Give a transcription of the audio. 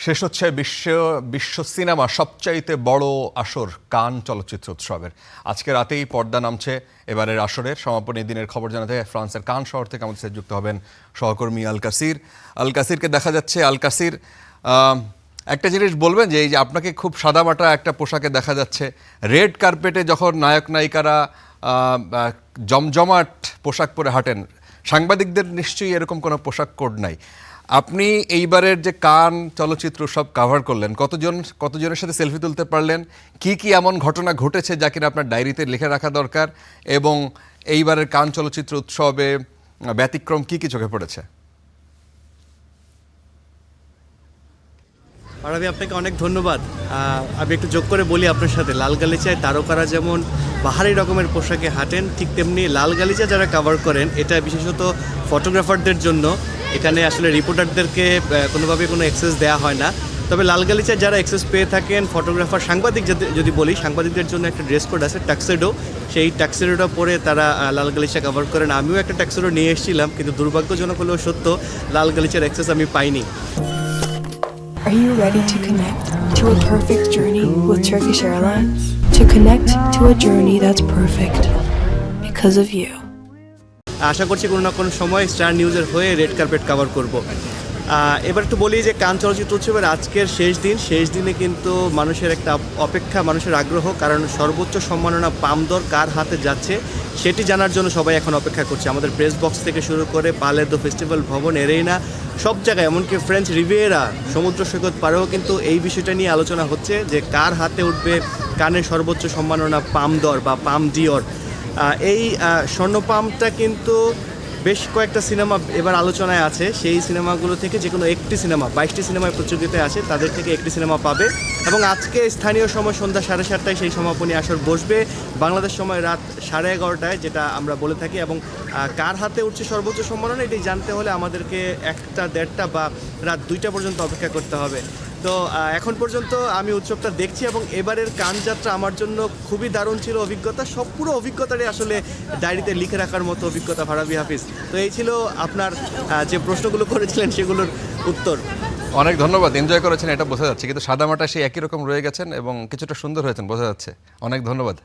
শেষ হচ্ছে বিশ্ব সিনেমা সবচাইতে বড় আসর কান চলচ্চিত্র উৎসবের। আজকে রাতেই পর্দা নামছে এবারের আসরের সমাপনী দিনের খবর জানাতে ফ্রান্সের কান শহর থেকে আমাদের সাথে যুক্ত হবেন সহকর্মী আল কাসিরকে দেখা যাচ্ছে। আল কাসির, একটা জিনিস বলবেন যে এই যে আপনাকে খুব সাদামাটা একটা পোশাকে দেখা যাচ্ছে, রেড কার্পেটে যখন নায়ক নায়িকারা জমজমাট পোশাক পরে হাঁটেন, সাংবাদিকদের নিশ্চয়ই এরকম কোনো পোশাক কোড নাই। আপনি এইবারের যে কান চলচ্চিত্র উৎসব কাভার করলেন, কতজনের সাথে সেলফি তুলতে পারলেন, কি কি এমন ঘটনা ঘটেছে যা কিনা আপনার ডায়েরিতে লিখে রাখা দরকার, এবং এইবারের কান চলচ্চিত্র উৎসবে ব্যতিক্রম কি কি চোখে পড়েছে? আরবি, আপনাকে অনেক ধন্যবাদ। আমি একটু যোগ করে বলি আপনার সাথে, লাল গালিচায় তারকারা যেমন বাহারি রকমের পোশাকে হাঁটেন, ঠিক তেমনি লাল গালিচা যারা কভার করেন, এটা বিশেষত ফটোগ্রাফারদের জন্য। এখানে আসলে রিপোর্টারদেরকে কোনোভাবে কোনো অ্যাক্সেস দেওয়া হয় না। তবে লাল গালিচায় যারা অ্যাক্সেস পেয়ে থাকেন, ফটোগ্রাফার, সাংবাদিক যদি বলি, সাংবাদিকদের জন্য একটা ড্রেস কোড আছে, টাক্সেডো। সেই টাক্সেডোটা পরে তারা লাল গালিচা কভার করেন। আমিও একটা টাক্সেডো নিয়ে এসেছিলাম, কিন্তু দুর্ভাগ্যজনক হলেও সত্য, লাল গালিচার অ্যাক্সেস আমি পাইনি। Are you ready to connect to a perfect journey with Turkish Airlines? To connect to a journey that's perfect because of you. আশা করছি কোনো না কোনো সময় স্টার নিউজের হয়ে রেড কার্পেট কভার করব। এবার একটু বলি যে কান চলচ্চিত্র উৎসবের আজকের শেষ দিনে কিন্তু মানুষের একটা অপেক্ষা, মানুষের আগ্রহ, কারণ সর্বোচ্চ সম্মাননা পামদর কার হাতে যাচ্ছে সেটি জানার জন্য সবাই এখন অপেক্ষা করছে। আমাদের প্রেস বক্স থেকে শুরু করে পালের দ্য ফেস্টিভ্যাল ভবন, এরেনা, সব জায়গায়, এমনকি ফ্রেঞ্চ রিভিয়েরা সমুদ্র সৈকত পারেও কিন্তু এই বিষয়টা নিয়ে আলোচনা হচ্ছে যে কার হাতে উঠবে কানের সর্বোচ্চ সম্মাননা পামদর বা পাম ডিওর। এই স্বর্ণপামটা কিন্তু বেশ কয়েকটা সিনেমা এবার আলোচনায় আছে। সেই সিনেমাগুলো থেকে যে কোনো একটি সিনেমা, 22টি সিনেমায় প্রতিযোগিতায় আছে, তাদের থেকে একটি সিনেমা পাবে। এবং আজকে স্থানীয় সময় সন্ধ্যা 7:30টায় সেই সমাপনী আসর বসবে, বাংলাদেশ সময় রাত 11:30টায়, যেটা আমরা বলে থাকি। এবং কার হাতে উঠছে সর্বোচ্চ সম্মাননা, এটি জানতে হলে আমাদেরকে 1টা, 1:30টা বা রাত 2টা পর্যন্ত অপেক্ষা করতে হবে। তো এখন পর্যন্ত আমি উৎসবটা দেখছি, এবং এবারের কান যাত্রা আমার জন্য খুবই দারুণ ছিল অভিজ্ঞতা। সব পুরো অভিজ্ঞতাটাই আসলে ডায়েরিতে লিখে রাখার মতো অভিজ্ঞতা, ফারাবি হাফিজ। তো এই ছিল আপনার যে প্রশ্নগুলো করেছিলেন সেগুলোর উত্তর। অনেক ধন্যবাদ। এনজয় করেছেন এটা বোঝা যাচ্ছে, কিন্তু সাদামাটা সেই একই রকম রয়ে গেছেন এবং কিছুটা সুন্দর হয়েছেন বোঝা যাচ্ছে। অনেক ধন্যবাদ।